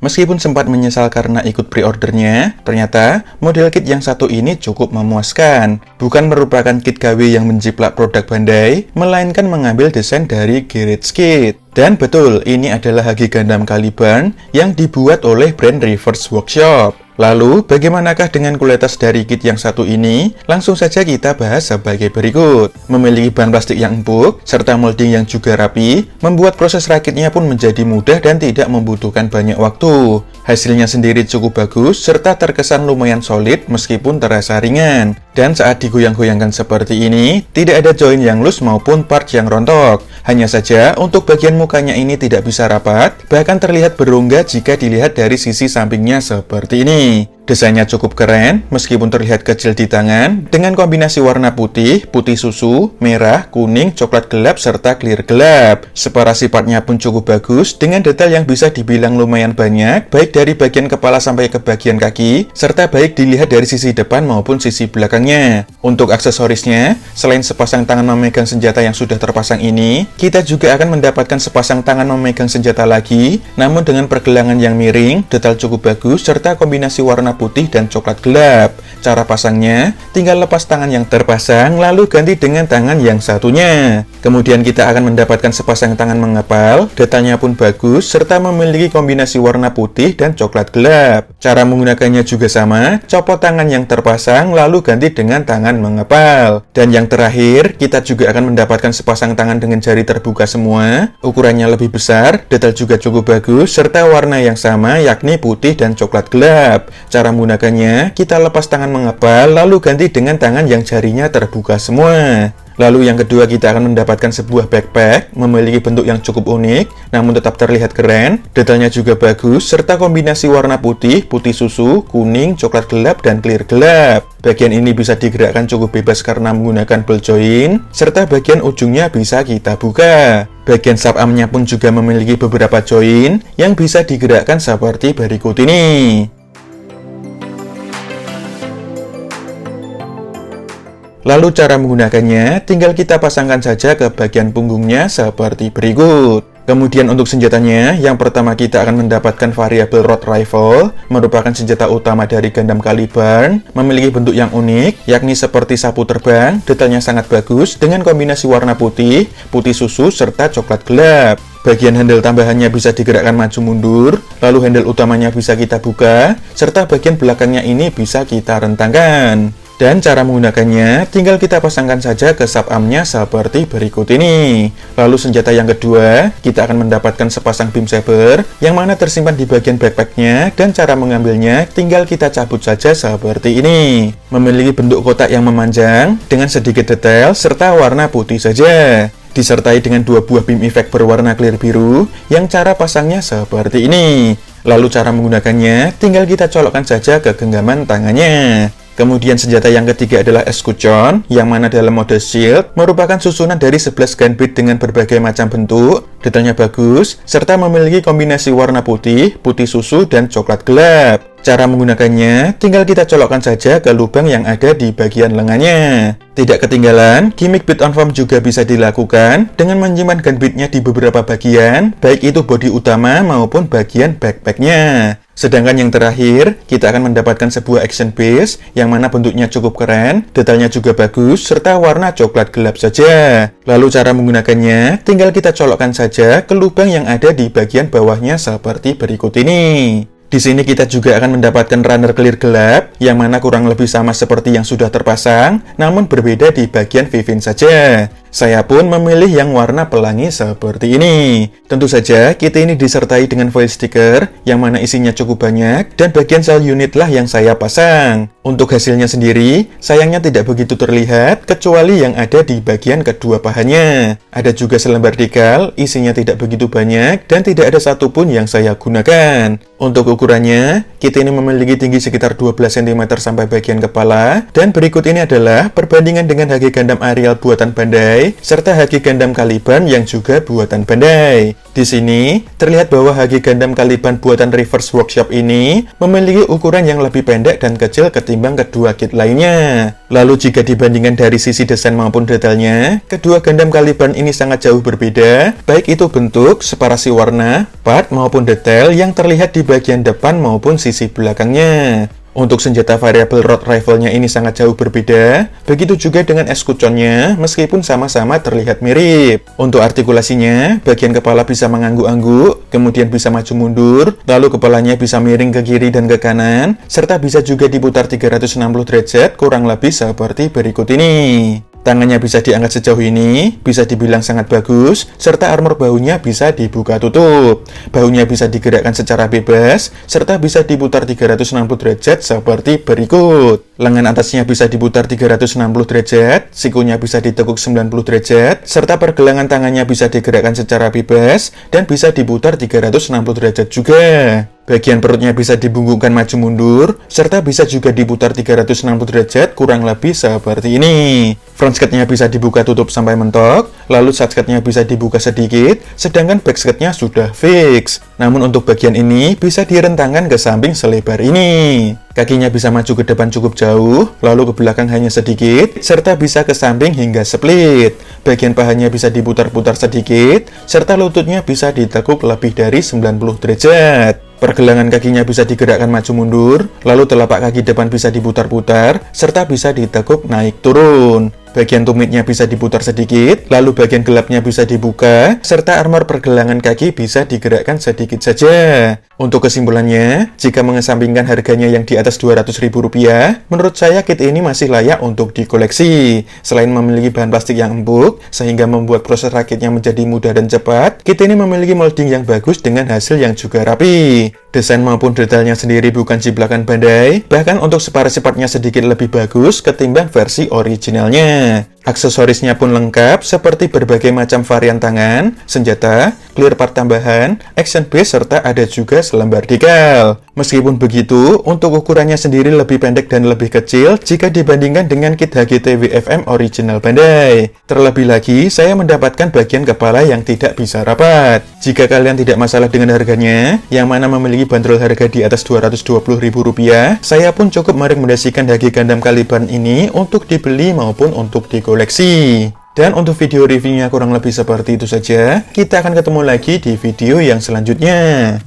Meskipun sempat menyesal karena ikut pre-ordernya, ternyata model kit yang satu ini cukup memuaskan. Bukan merupakan kit KW yang menjiplak produk Bandai, melainkan mengambil desain dari Garage Kit. Dan betul, ini adalah Hagi Gundam Caliburn yang dibuat oleh brand Reverse Workshop. Lalu, bagaimanakah dengan kualitas dari kit yang satu ini? Langsung saja kita bahas sebagai berikut. Memiliki bahan plastik yang empuk, serta molding yang juga rapi, membuat proses rakitnya pun menjadi mudah dan tidak membutuhkan banyak waktu. Hasilnya sendiri cukup bagus, serta terkesan lumayan solid meskipun terasa ringan. Dan saat digoyang-goyangkan seperti ini, tidak ada join yang loose maupun part yang rontok. Hanya saja, untuk bagian mukanya ini tidak bisa rapat, bahkan terlihat berongga jika dilihat dari sisi sampingnya seperti ini. Desainnya cukup keren, meskipun terlihat kecil di tangan, dengan kombinasi warna putih, putih susu, merah, kuning, coklat gelap, serta clear gelap. Separasi partnya pun cukup bagus, dengan detail yang bisa dibilang lumayan banyak, baik dari bagian kepala sampai ke bagian kaki, serta baik dilihat dari sisi depan maupun sisi belakangnya. Untuk aksesorisnya, selain sepasang tangan memegang senjata yang sudah terpasang ini, kita juga akan mendapatkan sepasang tangan memegang senjata lagi, namun dengan pergelangan yang miring, detail cukup bagus, serta kombinasi warna putih dan coklat gelap. Cara pasangnya, tinggal lepas tangan yang terpasang, lalu ganti dengan tangan yang satunya. Kemudian kita akan mendapatkan sepasang tangan mengepal, detailnya pun bagus, serta memiliki kombinasi warna putih dan coklat gelap. Cara menggunakannya juga sama, copot tangan yang terpasang, lalu ganti dengan tangan mengepal. Dan yang terakhir, kita juga akan mendapatkan sepasang tangan dengan jari terbuka semua, ukurannya lebih besar, detail juga cukup bagus, serta warna yang sama, yakni putih dan coklat gelap. Cara menggunakannya, kita lepas tangan mengepal, lalu ganti dengan tangan yang jarinya terbuka semua. Lalu yang kedua, kita akan mendapatkan sebuah backpack, memiliki bentuk yang cukup unik, namun tetap terlihat keren, detailnya juga bagus, serta kombinasi warna putih, putih susu, kuning, coklat gelap, dan clear gelap. Bagian ini bisa digerakkan cukup bebas karena menggunakan ball joint, serta bagian ujungnya bisa kita buka. Bagian sub-armnya pun juga memiliki beberapa joint yang bisa digerakkan seperti berikut ini. Lalu cara menggunakannya, tinggal kita pasangkan saja ke bagian punggungnya seperti berikut. Kemudian untuk senjatanya, yang pertama kita akan mendapatkan variable rod rifle, merupakan senjata utama dari Gundam Caliburn, memiliki bentuk yang unik, yakni seperti sapu terbang, detailnya sangat bagus, dengan kombinasi warna putih, putih susu, serta coklat gelap. Bagian handle tambahannya bisa digerakkan maju mundur, lalu handle utamanya bisa kita buka, serta bagian belakangnya ini bisa kita rentangkan. Dan cara menggunakannya, tinggal kita pasangkan saja ke sub-armnya seperti berikut ini. Lalu senjata yang kedua, kita akan mendapatkan sepasang beam saber, yang mana tersimpan di bagian backpacknya, dan cara mengambilnya, tinggal kita cabut saja seperti ini. Memiliki bentuk kotak yang memanjang, dengan sedikit detail, serta warna putih saja. Disertai dengan dua buah beam effect berwarna clear biru, yang cara pasangnya seperti ini. Lalu cara menggunakannya, tinggal kita colokkan saja ke genggaman tangannya. Kemudian senjata yang ketiga adalah Escutcheon, yang mana dalam mode shield merupakan susunan dari 11 gunbit dengan berbagai macam bentuk, detailnya bagus, serta memiliki kombinasi warna putih, putih susu, dan coklat gelap. Cara menggunakannya, tinggal kita colokkan saja ke lubang yang ada di bagian lengannya. Tidak ketinggalan, gimmick bit on form juga bisa dilakukan dengan menyimpan gunbitnya di beberapa bagian, baik itu bodi utama maupun bagian backpacknya. Sedangkan yang terakhir, kita akan mendapatkan sebuah action base yang mana bentuknya cukup keren, detailnya juga bagus, serta warna coklat gelap saja. Lalu cara menggunakannya, tinggal kita colokkan saja ke lubang yang ada di bagian bawahnya seperti berikut ini. Di sini kita juga akan mendapatkan runner clear gelap, yang mana kurang lebih sama seperti yang sudah terpasang, namun berbeda di bagian vivin saja. Saya pun memilih yang warna pelangi seperti ini. Tentu saja, kit ini disertai dengan foil stiker, yang mana isinya cukup banyak, dan bagian shell unit lah yang saya pasang. Untuk hasilnya sendiri, sayangnya tidak begitu terlihat, kecuali yang ada di bagian kedua pahanya. Ada juga selembar decal, isinya tidak begitu banyak, dan tidak ada satupun yang saya gunakan. Untuk ukurannya, kit ini memiliki tinggi sekitar 12 cm sampai bagian kepala, dan berikut ini adalah perbandingan dengan Hagi Gundam Ariel buatan Bandai, Bandai, serta Haki Gundam Caliban yang juga buatan Bandai. Di sini, terlihat bahwa Haki Gundam Caliban buatan Reverse Workshop ini memiliki ukuran yang lebih pendek dan kecil ketimbang kedua kit lainnya. Lalu jika dibandingkan dari sisi desain maupun detailnya, kedua Gundam Caliban ini sangat jauh berbeda, baik itu bentuk, separasi warna, part maupun detail yang terlihat di bagian depan maupun sisi belakangnya. Untuk senjata variable rod rifle-nya ini sangat jauh berbeda, begitu juga dengan escuchonnya meskipun sama-sama terlihat mirip. Untuk artikulasinya, bagian kepala bisa mengangguk-angguk, kemudian bisa maju mundur, lalu kepalanya bisa miring ke kiri dan ke kanan, serta bisa juga diputar 360 derajat kurang lebih seperti berikut ini. Tangannya bisa diangkat sejauh ini, bisa dibilang sangat bagus, serta armor bahunya bisa dibuka tutup. Bahunya bisa digerakkan secara bebas, serta bisa diputar 360 derajat seperti berikut. Lengan atasnya bisa diputar 360 derajat, sikunya bisa ditekuk 90 derajat, serta pergelangan tangannya bisa digerakkan secara bebas, dan bisa diputar 360 derajat juga. Bagian perutnya bisa dibungkukkan maju mundur, serta bisa juga diputar 360 derajat kurang lebih seperti ini. Front skirtnya bisa dibuka tutup sampai mentok, lalu side skirtnya bisa dibuka sedikit, sedangkan back skirtnya sudah fix. Namun untuk bagian ini bisa direntangkan ke samping selebar ini. Kakinya bisa maju ke depan cukup jauh, lalu ke belakang hanya sedikit, serta bisa ke samping hingga split. Bagian pahanya bisa diputar-putar sedikit, serta lututnya bisa ditekuk lebih dari 90 derajat. Pergelangan kakinya bisa digerakkan maju mundur, lalu telapak kaki depan bisa diputar-putar, serta bisa ditekuk naik turun. Bagian tumitnya bisa diputar sedikit, lalu bagian gelapnya bisa dibuka, serta armor pergelangan kaki bisa digerakkan sedikit saja. Untuk kesimpulannya, jika mengesampingkan harganya yang di atas Rp200.000, menurut saya kit ini masih layak untuk dikoleksi. Selain memiliki bahan plastik yang empuk, sehingga membuat proses rakitnya menjadi mudah dan cepat, kit ini memiliki molding yang bagus dengan hasil yang juga rapi. Desain maupun detailnya sendiri bukan ciplakan Bandai, bahkan untuk separasi-partnya sedikit lebih bagus ketimbang versi originalnya. Aksesorisnya pun lengkap seperti berbagai macam varian tangan, senjata, clear part tambahan, action base, serta ada juga selembar decal. Meskipun begitu, untuk ukurannya sendiri lebih pendek dan lebih kecil jika dibandingkan dengan kit HGT WFM original Bandai. Terlebih lagi, saya mendapatkan bagian kepala yang tidak bisa rapat. Jika kalian tidak masalah dengan harganya, yang mana memiliki bandrol harga di atas Rp220.000, saya pun cukup merekomendasikan HG Gundam Caliban ini untuk dibeli maupun untuk dikoleksi. Dan untuk video reviewnya kurang lebih seperti itu saja. Kita akan ketemu lagi di video yang selanjutnya.